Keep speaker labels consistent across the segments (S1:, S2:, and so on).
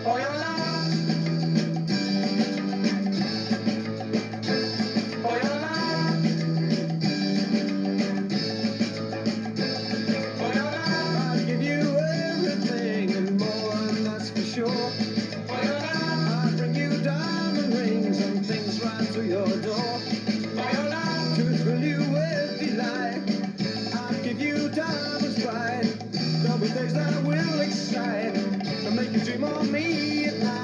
S1: For your love. For your love. For your love. I'll give you everything and more, and that's for sure. For your love. I'll bring you diamond rings and things right to your door. For your love. To thrill you with delight. I'll give you diamonds bright. There'll be things that will excite and make you dream of me at night.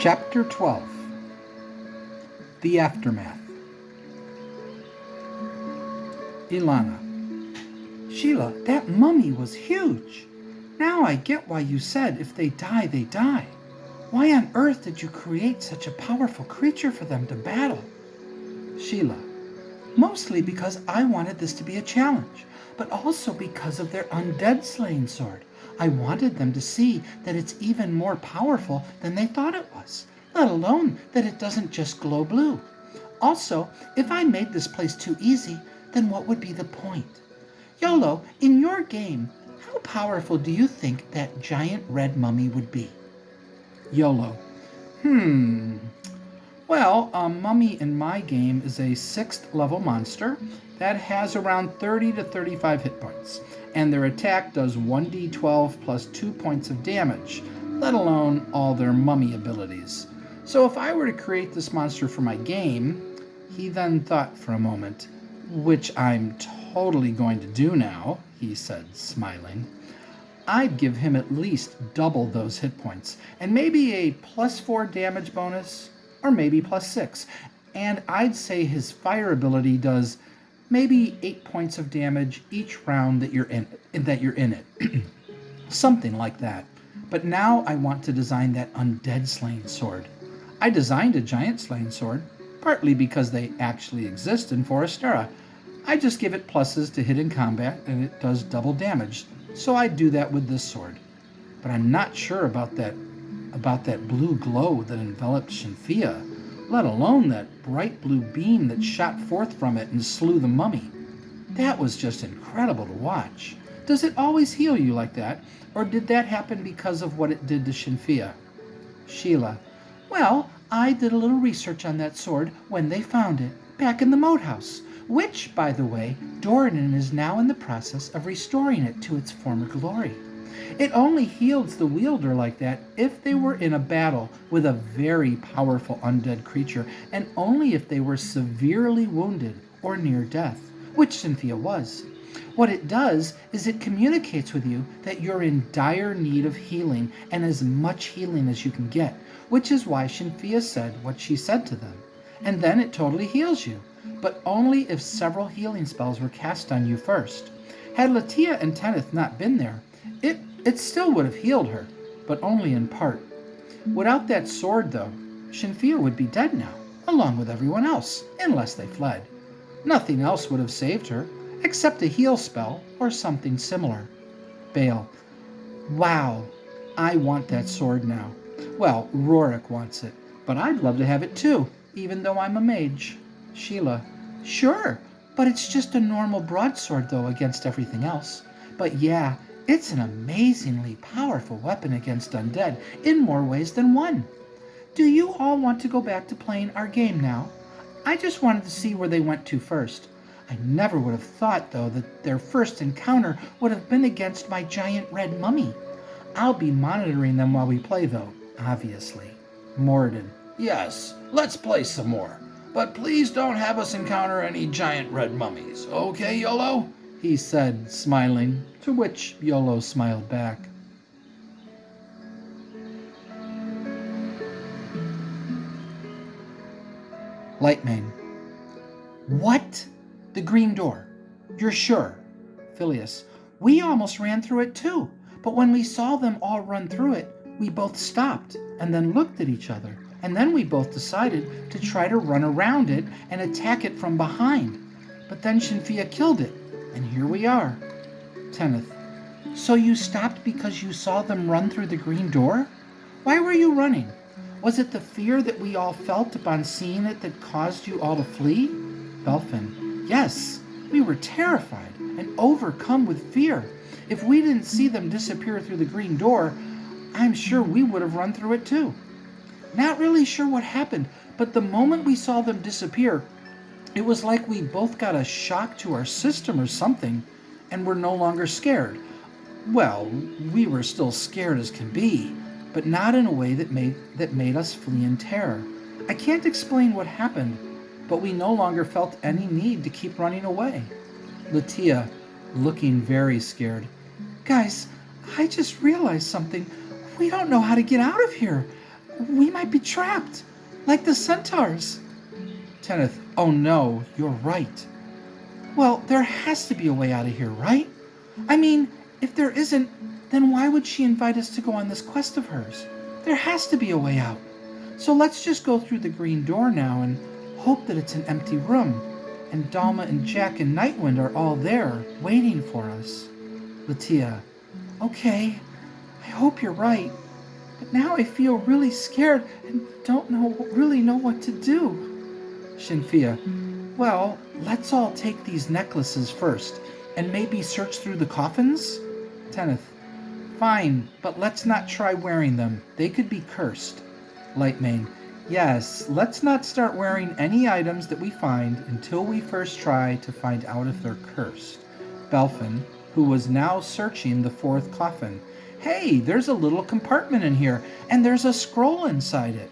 S2: Chapter 12. The Aftermath. Ilana. Sheila, that mummy was huge. Now I get why you said if they die, they die. Why on earth did you create such a powerful creature for them to battle? Sheila. Mostly because I wanted this to be a challenge, but also because of their undead slaying sword. I wanted them to see that it's even more powerful than they thought it was, let alone that it doesn't just glow blue. Also, if I made this place too easy, then what would be the point? Yolo, in your game, how powerful do you think that giant red mummy would be? Yolo. Well, a mummy in my game is a 6th level monster that has around 30 to 35 hit points, and their attack does 1d12 plus 2 points of damage, let alone all their mummy abilities. So if I were to create this monster for my game, he then thought for a moment, which I'm totally going to do now, he said, smiling. I'd give him at least double those hit points, and maybe a +4 damage bonus, or maybe +6. And I'd say his fire ability does maybe 8 points of damage each round that you're in it. Something like that. But now I want to design that undead slaying sword. I designed a giant slaying sword, partly because they actually exist in Forestera. I just give it pluses to hit in combat, and it does double damage, so I do that with this sword. But I'm not sure about that blue glow that enveloped Shinfia, let alone that bright blue beam that shot forth from it and slew the mummy. That was just incredible to watch. Does it always heal you like that, or did that happen because of what it did to Shinfia? Sheila. Well, I did a little research on that sword when they found it, back in the moat house, which, by the way, Doran is now in the process of restoring it to its former glory. It only heals the wielder like that if they were in a battle with a very powerful undead creature, and only if they were severely wounded or near death, which Shinfia was. What it does is it communicates with you that you're in dire need of healing, and as much healing as you can get, which is why Shinfia said what she said to them. And then it totally heals you, but only if several healing spells were cast on you first. Had Latia and Tenneth not been there, it still would have healed her, but only in part. Without that sword, though, Shinfia would be dead now, along with everyone else, unless they fled. Nothing else would have saved her, except a heal spell or something similar. Bale. Wow, I want that sword now. Well, Rorik wants it, but I'd love to have it too, even though I'm a mage. Sheila. Sure, but it's just a normal broadsword, though, against everything else. But yeah, it's an amazingly powerful weapon against undead in more ways than one. Do you all want to go back to playing our game now? I just wanted to see where they went to first. I never would have thought, though, that their first encounter would have been against my giant red mummy. I'll be monitoring them while we play, though, obviously. Morden. Yes, let's play some more. But please don't have us encounter any giant red mummies, okay, Yolo? He said, smiling, to which Yolo smiled back. Lightmane. What? The green door. You're sure? Phileas. We almost ran through it too, but when we saw them all run through it, We both stopped and then looked at each other, and then we both decided to try to run around it and attack it from behind. But then Shinfia killed it, and here we are. Kenneth, so you stopped because you saw them run through the green door? Why were you running? Was it the fear that we all felt upon seeing it that caused you all to flee? Belfin, yes, we were terrified and overcome with fear. If we didn't see them disappear through the green door, I'm sure we would have run through it too. Not really sure what happened, but the moment we saw them disappear, it was like we both got a shock to our system or something, and were no longer scared. Well, we were still scared as can be, but not in a way that made us flee in terror. I can't explain what happened, but we no longer felt any need to keep running away. Latia, looking very scared. Guys, I just realized something. We don't know how to get out of here. We might be trapped, like the centaurs. Kenneth, oh no, you're right. Well, there has to be a way out of here, right? I mean, if there isn't, then why would she invite us to go on this quest of hers? There has to be a way out. So let's just go through the green door now and hope that it's an empty room, and Dalma and Jack and Nightwind are all there, waiting for us. Latia, okay, I hope you're right, but now I feel really scared and don't really know what to do. Shinfia, well, let's all take these necklaces first, and maybe search through the coffins? Kenneth, fine, but let's not try wearing them. They could be cursed. Lightmane, yes, let's not start wearing any items that we find until we first try to find out if they're cursed. Belfin, who was now searching the fourth coffin. Hey, there's a little compartment in here, and there's a scroll inside it.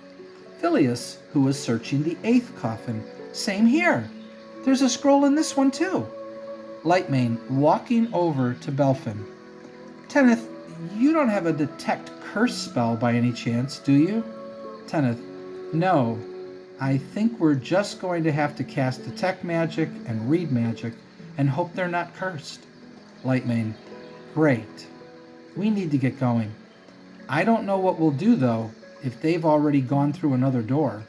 S2: Phileas, who was searching the eighth coffin. Same here. There's a scroll in this one too. Lightmane, walking over to Belfin. Kenneth, you don't have a detect curse spell by any chance, do you? Kenneth, no. I think we're just going to have to cast detect magic and read magic and hope they're not cursed. Lightmane, great. We need to get going. I don't know what we'll do, though, if they've already gone through another door.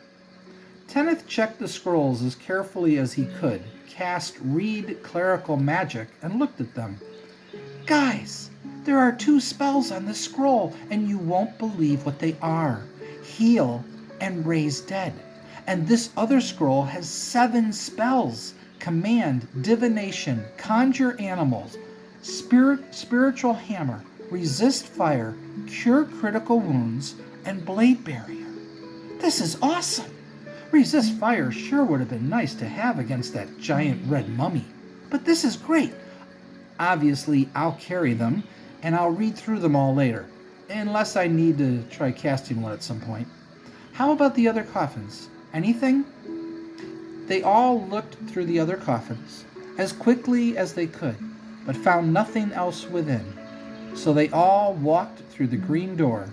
S2: Kenneth checked the scrolls as carefully as he could, cast Read Clerical Magic, and looked at them. Guys, there are 2 spells on this scroll, and you won't believe what they are. Heal and Raise Dead. And this other scroll has 7 spells. Command, Divination, Conjure Animals, Spiritual Hammer, Resist Fire, Cure Critical Wounds, and Blade Barrier. This is awesome! Resist Fire sure would have been nice to have against that giant red mummy. But this is great. Obviously, I'll carry them, and I'll read through them all later, unless I need to try casting one at some point. How about the other coffins? Anything? They all looked through the other coffins as quickly as they could, but found nothing else within. So they all walked through the green door,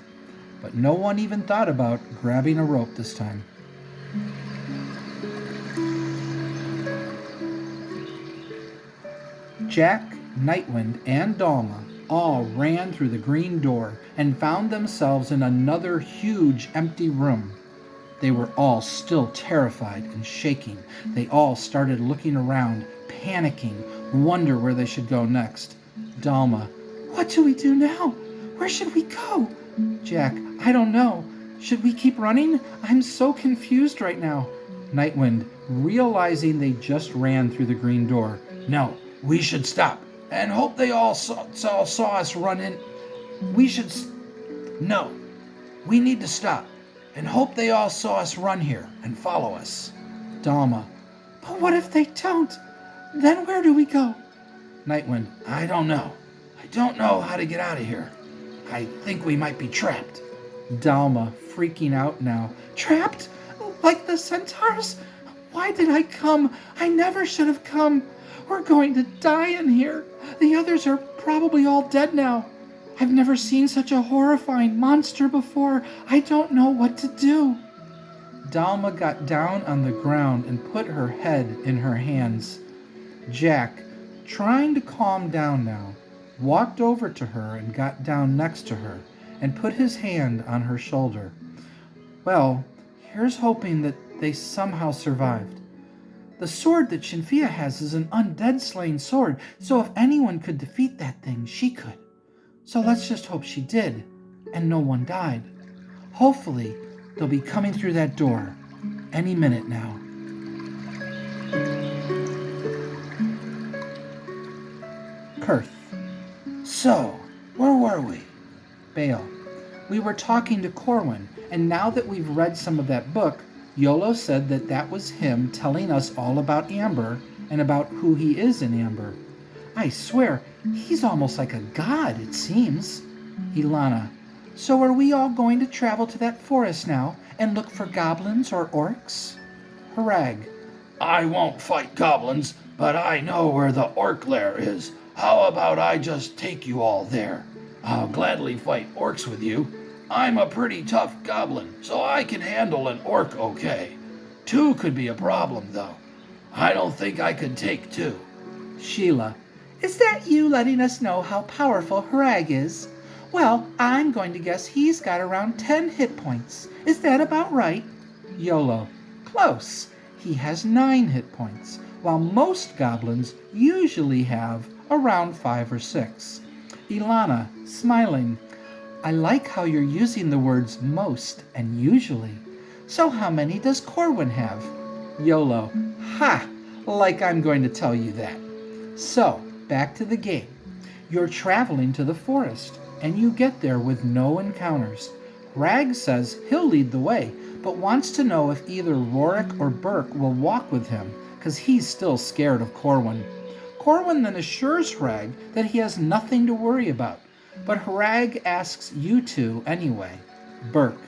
S2: but no one even thought about grabbing a rope this time. Jack, Nightwind, and Dalma all ran through the green door and found themselves in another huge empty room. They were all still terrified and shaking. They all started looking around, panicking, wonder where they should go next. Dalma, what do we do now? Where should we go? Jack, I don't know. Should we keep running? I'm so confused right now. Nightwind, realizing they just ran through the green door. No, we should stop and hope they all saw us run in. No, we need to stop and hope they all saw us run here and follow us. Dalma, but what if they don't? Then where do we go? Nightwind, I don't know. I don't know how to get out of here. I think we might be trapped. Dalma, freaking out now. Trapped? Like the centaurs? Why did I come? I never should have come. We're going to die in here. The others are probably all dead now. I've never seen such a horrifying monster before. I don't know what to do. Dalma got down on the ground and put her head in her hands. Jack, trying to calm down now, walked over to her and got down next to her, and put his hand on her shoulder. Well, here's hoping that they somehow survived. The sword that Shinfia has is an undead slaying sword, so if anyone could defeat that thing, she could. So let's just hope she did, and no one died. Hopefully, they'll be coming through that door any minute now. Kurth. So, where were we? Bale. We were talking to Corwin, and now that we've read some of that book, Yolo said that was him telling us all about Amber and about who he is in Amber. I swear, he's almost like a god, it seems. Ilana. So are we all going to travel to that forest now and look for goblins or orcs? Harag.
S3: I won't fight goblins, but I know where the orc lair is. How about I just take you all there? I'll gladly fight orcs with you. I'm a pretty tough goblin, so I can handle an orc okay. 2 could be a problem, though. I don't think I could take 2.
S2: Sheila. Is that you letting us know how powerful Harag is? Well, I'm going to guess he's got around 10 hit points. Is that about right? Yolo. Close. He has 9 hit points, while most goblins usually have around 5 or 6. Ilana, smiling. I like how you're using the words most and usually. So how many does Corwin have? Yolo. Ha! Like I'm going to tell you that. So, back to the game. You're traveling to the forest, and you get there with no encounters. Rag says he'll lead the way, but wants to know if either Rorik or Burke will walk with him, because he's still scared of Corwin. Corwin then assures Rag that he has nothing to worry about, but Harag asks you two anyway. Burke.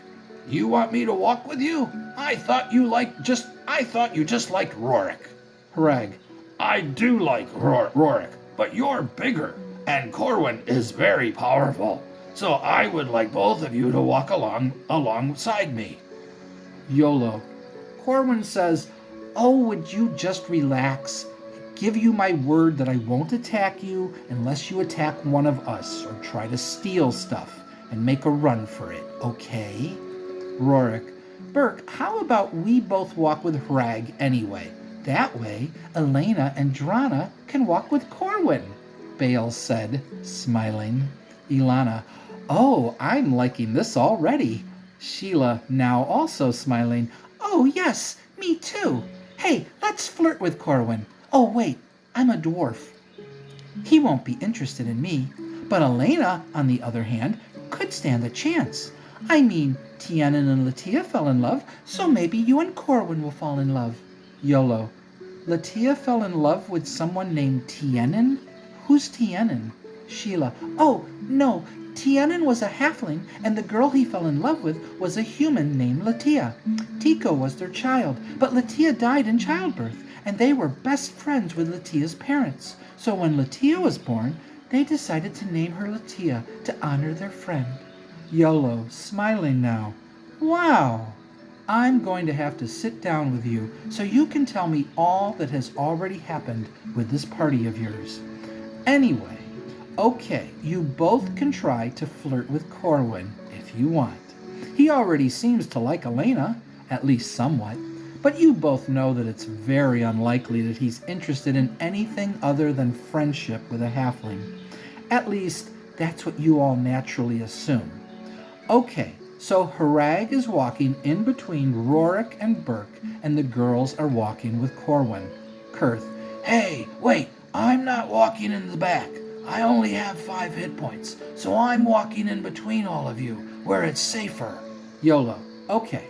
S3: You want me to walk with you? I thought you just liked Rorik.
S2: Harag.
S3: I do like Rorik, but you're bigger, and Corwin is very powerful. So I would like both of you to walk alongside me.
S2: Yolo. Corwin says, oh, would you just relax? Give you my word that I won't attack you unless you attack one of us or try to steal stuff and make a run for it, okay? Rorik. Burke, how about we both walk with Harag anyway? That way, Elena and Drana can walk with Corwin, Bale said, smiling. Ilana. Oh, I'm liking this already. Sheila, now also smiling. Oh, yes, me too. Hey, let's flirt with Corwin. Oh, wait, I'm a dwarf. He won't be interested in me. But Elena, on the other hand, could stand a chance. I mean, Tienin and Latia fell in love, so maybe you and Corwin will fall in love. Yolo. Latia fell in love with someone named Tienin? Who's Tienin? Sheila. Oh, no, Tienin was a halfling, and the girl he fell in love with was a human named Latia. Tico was their child, but Latia died in childbirth, and they were best friends with Latia's parents. So when Latia was born, they decided to name her Latia to honor their friend. Yolo, smiling now. Wow! I'm going to have to sit down with you so you can tell me all that has already happened with this party of yours. Anyway, okay, you both can try to flirt with Corwin if you want. He already seems to like Elena, at least somewhat, but you both know that it's very unlikely that he's interested in anything other than friendship with a halfling. At least, that's what you all naturally assume. Okay, so Harag is walking in between Rorik and Burke, and the girls are walking with Corwin. Kurth.
S3: Hey, wait, I'm not walking in the back. I only have 5 hit points, so I'm walking in between all of you, where it's safer.
S2: Yolo. Okay.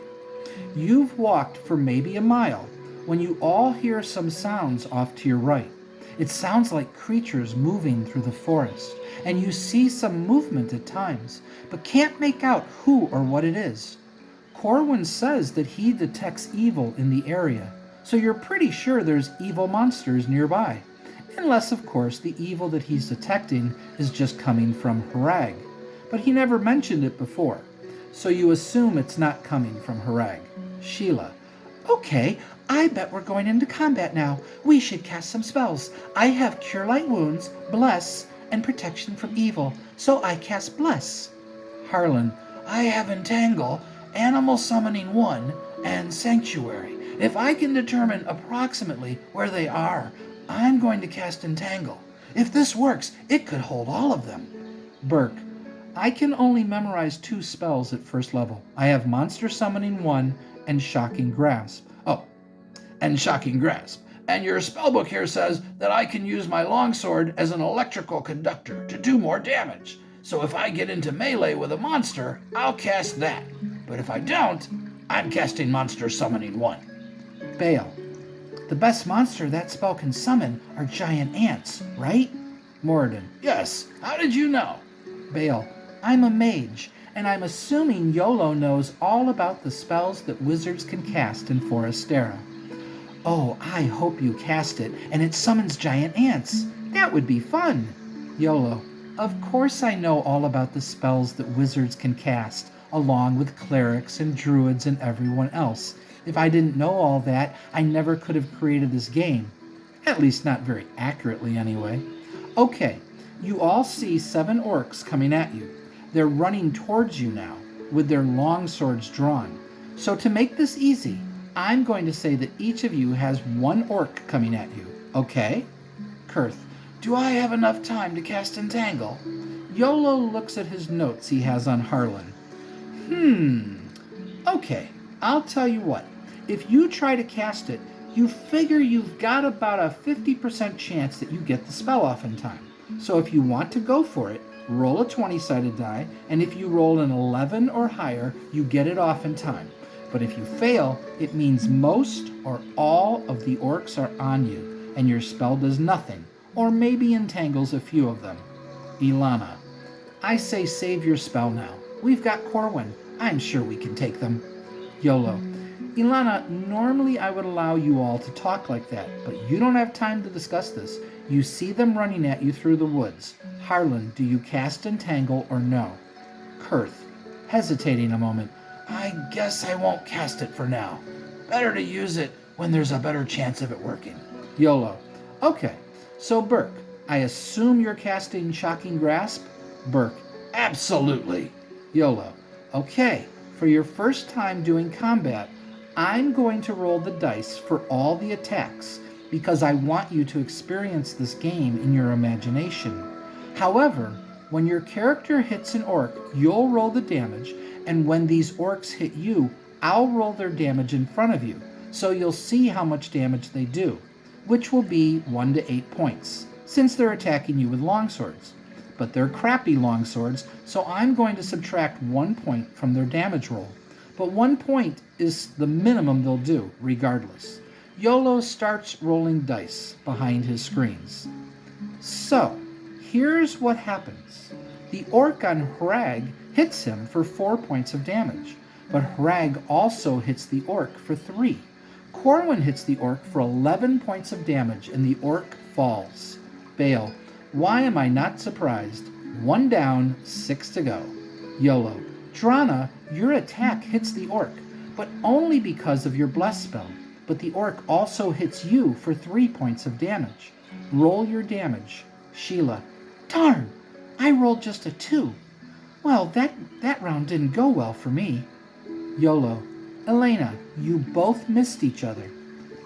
S2: You've walked for maybe a mile when you all hear some sounds off to your right. It sounds like creatures moving through the forest, and you see some movement at times, but can't make out who or what it is. Corwin says that he detects evil in the area, so you're pretty sure there's evil monsters nearby. Unless, of course, the evil that he's detecting is just coming from Harag. But he never mentioned it before, so you assume it's not coming from Harag. Sheila. Okay, I bet we're going into combat now. We should cast some spells. I have Cure Light Wounds, Bless, and Protection from Evil, so I cast Bless. Harlan.
S3: I have Entangle, Animal Summoning 1, and Sanctuary. If I can determine approximately where they are, I'm going to cast Entangle. If this works, it could hold all of them.
S2: Burke. I can only memorize 2 spells at first level. I have Monster Summoning 1 and Shocking Grasp.
S3: Oh, and Shocking Grasp. And your spellbook here says that I can use my longsword as an electrical conductor to do more damage. So if I get into melee with a monster, I'll cast that. But if I don't, I'm casting Monster Summoning 1.
S2: Bale. The best monster that spell can summon are giant ants, right? Moradin.
S3: Yes, how did you know?
S2: Bale. I'm a mage, and I'm assuming YOLO knows all about the spells that wizards can cast in Forestera. Oh, I hope you cast it, and it summons giant ants. That would be fun. YOLO. Of course I know all about the spells that wizards can cast, along with clerics and druids and everyone else. If I didn't know all that, I never could have created this game. At least not very accurately, anyway. Okay, you all see 7 orcs coming at you. They're running towards you now, with their long swords drawn. So to make this easy, I'm going to say that each of you has 1 orc coming at you, okay? Kurth.
S3: Do I have enough time to cast Entangle?
S2: YOLO looks at his notes he has on Harlan. Okay, I'll tell you what. If you try to cast it, you figure you've got about a 50% chance that you get the spell off in time. So if you want to go for it, roll a 20-sided die, and if you roll an 11 or higher, you get it off in time. But if you fail, it means most or all of the orcs are on you, and your spell does nothing, or maybe entangles a few of them. Ilana. I say save your spell now. We've got Corwin. I'm sure we can take them. YOLO. Ilana, normally I would allow you all to talk like that, but you don't have time to discuss this. You see them running at you through the woods. Harlan, do you cast Entangle or no? Kurth, hesitating a moment.
S3: I guess I won't cast it for now. Better to use it when there's a better chance of it working.
S2: YOLO. Okay, so Burke, I assume you're casting Shocking Grasp? Burke.
S3: Absolutely.
S2: YOLO. Okay, for your first time doing combat, I'm going to roll the dice for all the attacks because I want you to experience this game in your imagination. However, when your character hits an orc, you'll roll the damage, and when these orcs hit you, I'll roll their damage in front of you, so you'll see how much damage they do, which will be 1 to 8 points, since they're attacking you with longswords. But they're crappy longswords, so I'm going to subtract 1 point from their damage roll. But 1 point is the minimum they'll do, regardless. YOLO starts rolling dice behind his screens. So, here's what happens. The orc on Hrag hits him for 4 points of damage, but Hrag also hits the orc for 3. Corwin hits the orc for 11 points of damage, and the orc falls. Bale. Why am I not surprised? 1 down, 6 to go. YOLO. Drana, your attack hits the orc, but only because of your bless spell. But the orc also hits you for 3 points of damage. Roll your damage. Sheila. Darn! I rolled just a 2. Well, that round didn't go well for me. YOLO. Elena, you both missed each other.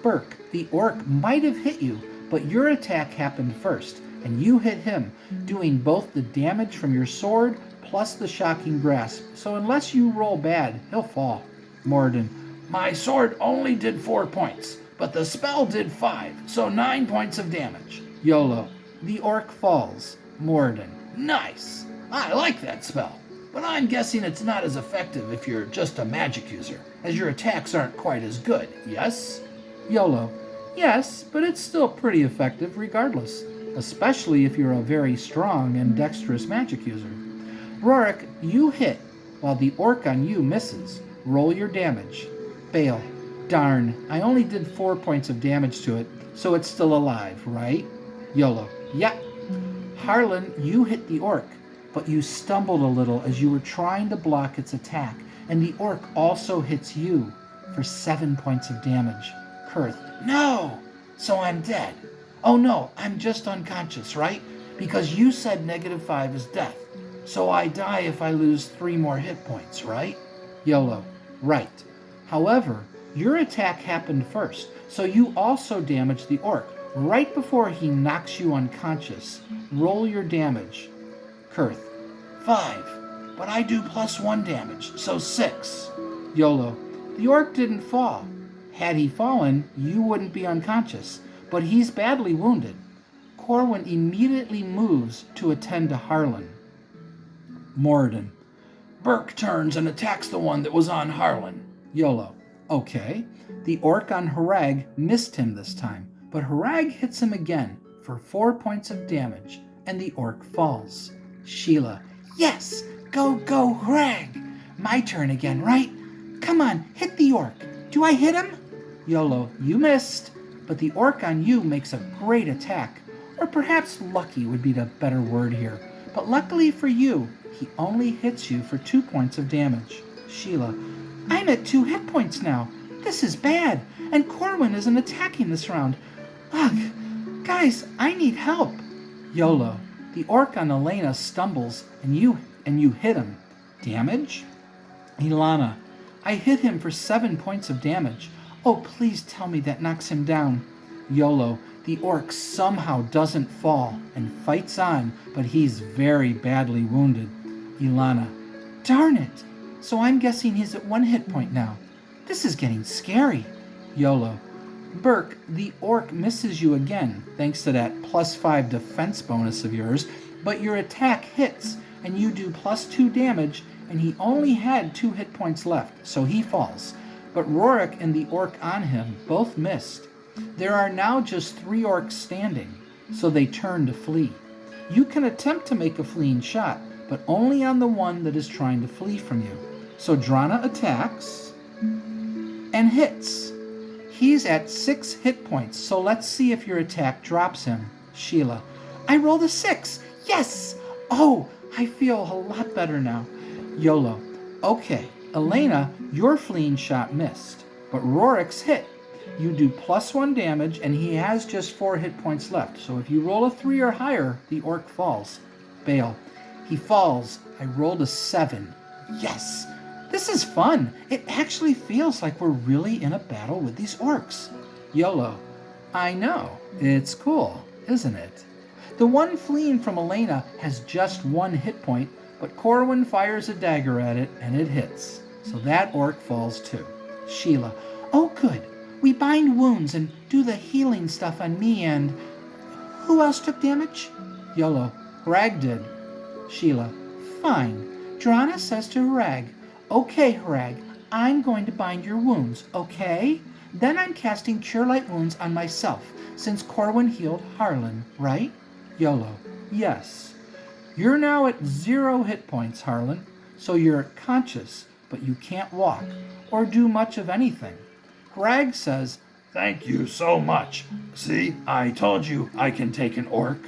S2: Burke, the orc might have hit you, but your attack happened first, and you hit him, doing both the damage from your sword plus the Shocking Grasp, so unless you roll bad, he'll fall. Moradin.
S3: My sword only did 4 points, but the spell did 5, so 9 points of damage.
S2: YOLO. The orc falls. Moradin.
S3: Nice. I like that spell, but I'm guessing it's not as effective if you're just a magic user, as your attacks aren't quite as good, yes?
S2: YOLO. Yes, but it's still pretty effective regardless, especially if you're a very strong and dexterous magic user. Rorik, you hit, while the orc on you misses. Roll your damage. Bale. Darn, I only did 4 points of damage to it, so it's still alive, right? YOLO. Yep. Harlan, you hit the orc, but you stumbled a little as you were trying to block its attack, and the orc also hits you for 7 points of damage. Kurth.
S3: No! So I'm dead. Oh no, I'm just unconscious, right? Because you said -5 is death. So I die if I lose 3 more hit points, right?
S2: YOLO. Right. However, your attack happened first, so you also damage the orc right before he knocks you unconscious. Roll your damage. Kurth.
S3: 5. But I do +1 damage, so 6.
S2: YOLO. The orc didn't fall. Had he fallen, you wouldn't be unconscious, but he's badly wounded. Corwin immediately moves to attend to Harlan. Moradin.
S3: Burke turns and attacks the one that was on Harlan.
S2: YOLO. Okay. The orc on Harag missed him this time, but Harag hits him again for 4 points of damage, and the orc falls. Sheila. Yes! Go, go, Harag! My turn again, right? Come on, hit the orc. Do I hit him? YOLO. You missed, but the orc on you makes a great attack. Or perhaps lucky would be the better word here. But luckily for you, he only hits you for 2 points of damage. Sheila. I'm at 2 hit points now. This is bad, and Corwin isn't attacking this round. Ugh, guys, I need help. YOLO. The orc on Elena stumbles, and you hit him. Damage? Ilana. I hit him for 7 points of damage. Oh, please tell me that knocks him down. YOLO. The orc somehow doesn't fall and fights on, but he's very badly wounded. Ilana. Darn it! So I'm guessing he's at 1 hit point now. This is getting scary. YOLO. Burke, the orc misses you again, thanks to that +5 defense bonus of yours, but your attack hits, and you do +2 damage, and he only had 2 hit points left, so he falls. But Rorik and the orc on him both missed. There are now just 3 orcs standing, so they turn to flee. You can attempt to make a fleeing shot, but only on the one that is trying to flee from you. So Drana attacks and hits. He's at 6 hit points, so let's see if your attack drops him. Sheila. I rolled a 6. Yes! Oh, I feel a lot better now. YOLO. Okay, Elena, your fleeing shot missed, but Rorik's hit. You do +1 damage, and he has just 4 hit points left, so if you roll a 3 or higher, the orc falls. Bale. He falls. I rolled a 7. Yes! This is fun. It actually feels like we're really in a battle with these orcs. YOLO. I know. It's cool, isn't it? The one fleeing from Elena has just 1 hit point, but Corwin fires a dagger at it, and it hits. So that orc falls too. Sheila. Oh, good. We bind wounds and do the healing stuff on me and... Who else took damage? YOLO. Harag did. Sheila. Fine. Drana says to Harag, okay, Harag, I'm going to bind your wounds, okay? Then I'm casting Cure Light Wounds on myself, since Corwin healed Harlan, right? YOLO. Yes. You're now at 0 hit points, Harlan, so you're conscious, but you can't walk or do much of anything. Harag says,
S3: Thank you so much. See, I told you I can take an orc.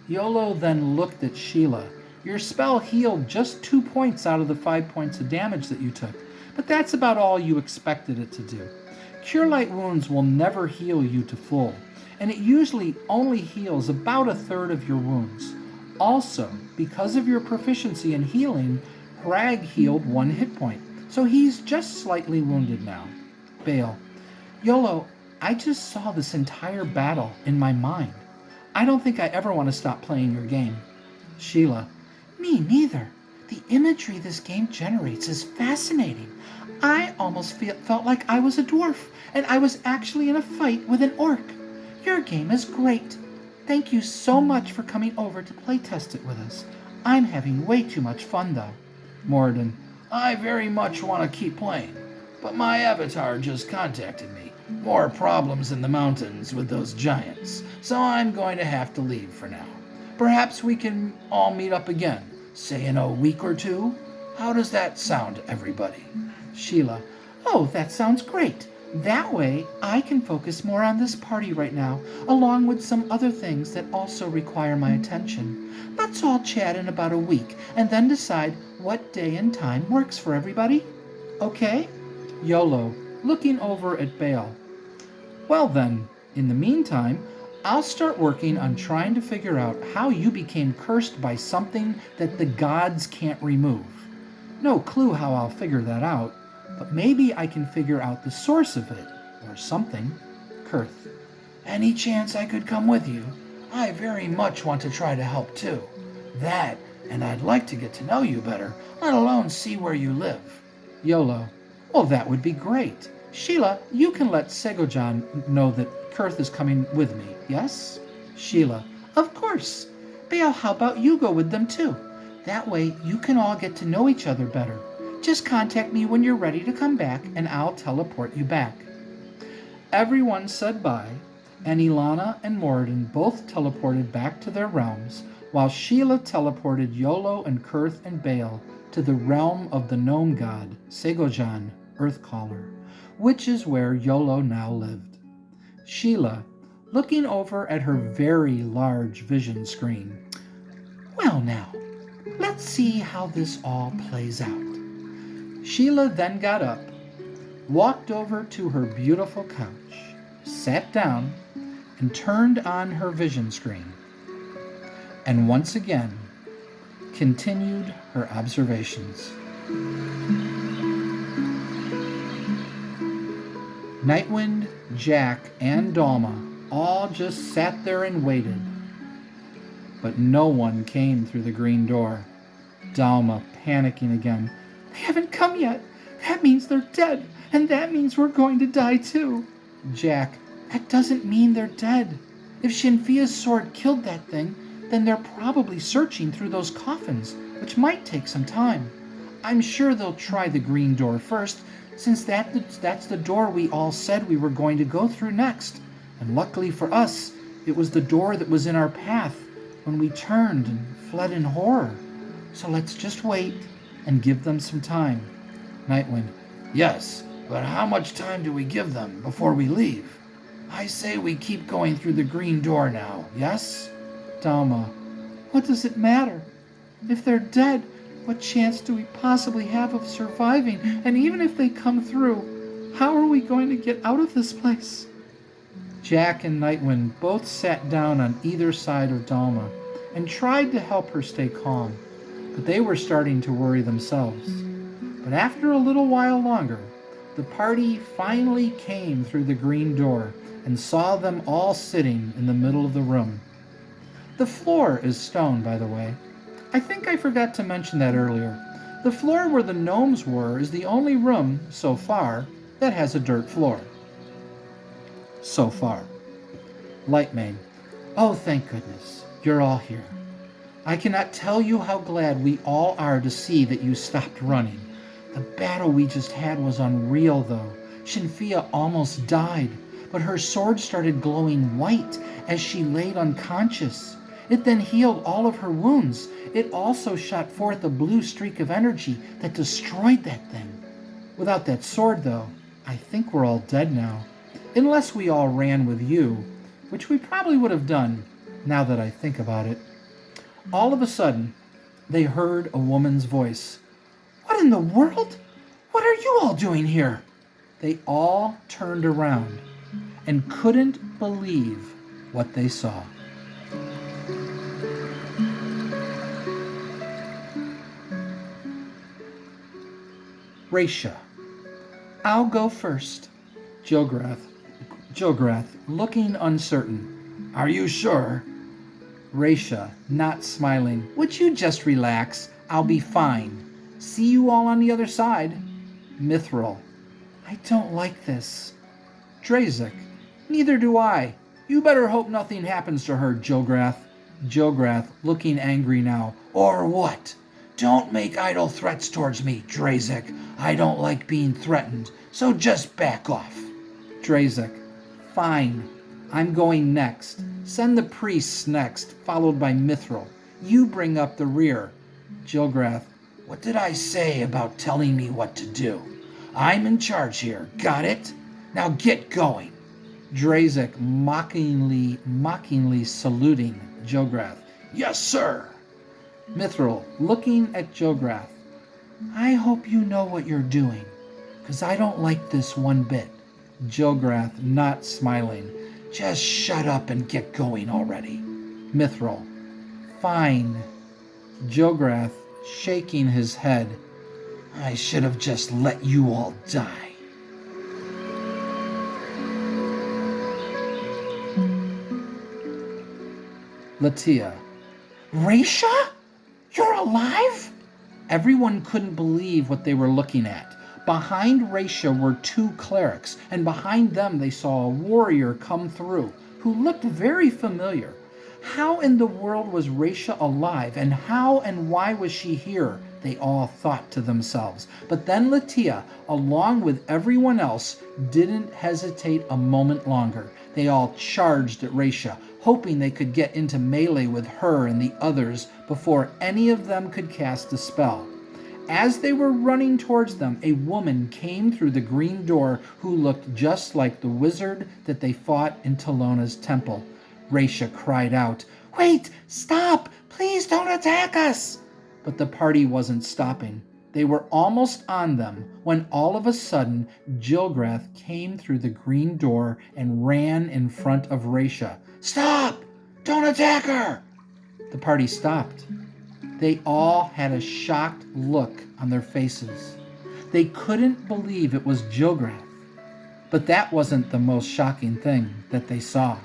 S2: YOLO then looked at Sheila. Your spell healed just 2 points out of the 5 points of damage that you took, but that's about all you expected it to do. Cure Light Wounds will never heal you to full, and it usually only heals about 1/3 of your wounds. Also, because of your proficiency in healing, Harag healed 1 hit point, so he's just slightly wounded now. Bale. YOLO, I just saw this entire battle in my mind. I don't think I ever want to stop playing your game. Sheila. Me neither. The imagery this game generates is fascinating. I almost felt like I was a dwarf, and I was actually in a fight with an orc. Your game is great. Thank you so much for coming over to play test it with us. I'm having way too much fun, though.
S3: Morden. I very much want to keep playing, but my avatar just contacted me. More problems in the mountains with those giants, so I'm going to have to leave for now. Perhaps we can all meet up again, say in a week or 2? How does that sound, everybody?
S2: Sheila. Oh, that sounds great. That way, I can focus more on this party right now, along with some other things that also require my attention. Let's all chat in about a week, and then decide what day and time works for everybody. Okay? YOLO, looking over at Bale. Well then, in the meantime, I'll start working on trying to figure out how you became cursed by something that the gods can't remove. No clue how I'll figure that out, but maybe I can figure out the source of it, or something. Kurth.
S3: Any chance I could come with you? I very much want to try to help too. That, and I'd like to get to know you better, let alone see where you live.
S2: Yolo. Well, that would be great. Sheila, you can let Segojan know that Kurth is coming with me, yes? Sheila. Of course. Bale, how about you go with them too? That way you can all get to know each other better. Just contact me when you're ready to come back and I'll teleport you back. Everyone said bye, and Ilana and Moradin both teleported back to their realms, while Sheila teleported Yolo and Kurth and Bale to the realm of the gnome god, Segojan, Earthcaller, which is where Yolo now lived. Sheila, looking over at her very large vision screen. Well now, let's see how this all plays out. Sheila then got up, walked over to her beautiful couch, sat down, and turned on her vision screen. And once again, continued her observations. Nightwind, Jack, and Dalma all just sat there and waited. But no one came through the green door. Dalma panicking again. They haven't come yet. That means they're dead, and that means we're going to die too. Jack, that doesn't mean they're dead. If Shinfia's sword killed that thing, then they're probably searching through those coffins, which might take some time. I'm sure they'll try the green door first, since that's the door we all said we were going to go through next. And luckily for us, it was the door that was in our path when we turned and fled in horror. So let's just wait and give them some time. Nightwind.
S3: Yes, but how much time do we give them before we leave? I say we keep going through the green door now, yes?
S2: Dalma. What does it matter? If they're dead, what chance do we possibly have of surviving? And even if they come through, how are we going to get out of this place? Jack and Nightwind both sat down on either side of Dalma and tried to help her stay calm, but they were starting to worry themselves. But after a little while longer, the party finally came through the green door and saw them all sitting in the middle of the room. The floor is stone, by the way. I think I forgot to mention that earlier. The floor where the gnomes were is the only room, so far, that has a dirt floor. So far. Lightmane. Oh, thank goodness. You're all here. I cannot tell you how glad we all are to see that you stopped running. The battle we just had was unreal, though. Shinfia almost died, but her sword started glowing white as she laid unconscious. It then healed all of her wounds. It also shot forth a blue streak of energy that destroyed that thing. Without that sword, though, I think we're all dead now. Unless we all ran with you, which we probably would have done, now that I think about it. All of a sudden, they heard a woman's voice. What in the world? What are you all doing here? They all turned around and couldn't believe what they saw. Raisha. I'll go first. Jilgrath, looking uncertain.
S3: Are you sure?
S2: Raisha, not smiling. Would you just relax? I'll be fine. See you all on the other side. Mithril. I don't like this. Drazek. Neither do I. You better hope nothing happens to her, Jilgrath. Jilgrath, looking angry now.
S3: Or what? Don't make idle threats towards me, Drazek. I don't like being threatened, so just back off.
S2: Drazek. Fine. I'm going next. Send the priests next, followed by Mithril. You bring up the rear. Jilgrath.
S3: What did I say about telling me what to do? I'm in charge here, got it? Now get going.
S2: Drazek mockingly saluting Jilgrath.
S3: Yes, sir.
S2: Mithril, looking at Jilgrath. I hope you know what you're doing, because I don't like this one bit. Jilgrath, not smiling.
S3: Just shut up and get going already.
S2: Mithril. Fine. Jilgrath, shaking his head.
S3: I should have just let you all die.
S2: Latia.
S3: Raisha? You're alive?
S2: Everyone couldn't believe what they were looking at. Behind Raisha were two clerics, and behind them they saw a warrior come through who looked very familiar. How in the world was Raisha alive, and how and why was she here? They all thought to themselves. But then Latia, along with everyone else, didn't hesitate a moment longer. They all charged at Raisha, hoping they could get into melee with her and the others before any of them could cast a spell. As they were running towards them, a woman came through the green door who looked just like the wizard that they fought in Talona's temple. Raisha cried out, "Wait! Stop! Please don't attack us!" But the party wasn't stopping. They were almost on them when all of a sudden Jilgrath came through the green door and ran in front of Raisha.
S3: Stop! Don't attack her!
S2: The party stopped. They all had a shocked look on their faces. They couldn't believe it was Jilgrath. But that wasn't the most shocking thing that they saw.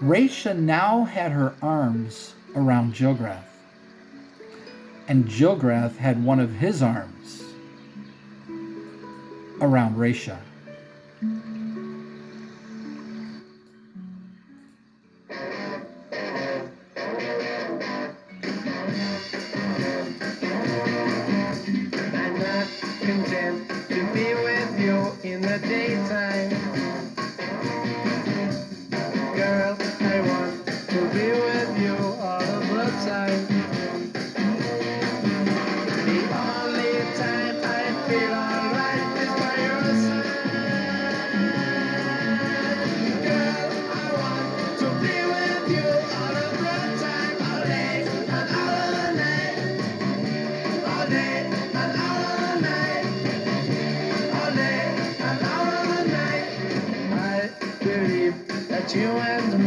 S2: Raisha now had her arms around Jilgrath, and Jilgrath had one of his arms around Raisha.
S1: I'm not content to be with you in the daytime. Girl, I want to be with you all of the time. The only time I feel alright is by your side. Girl, I want to be with you all of the time, all day and all of the night. All day and all of the night. All day and all of the night. I believe that you and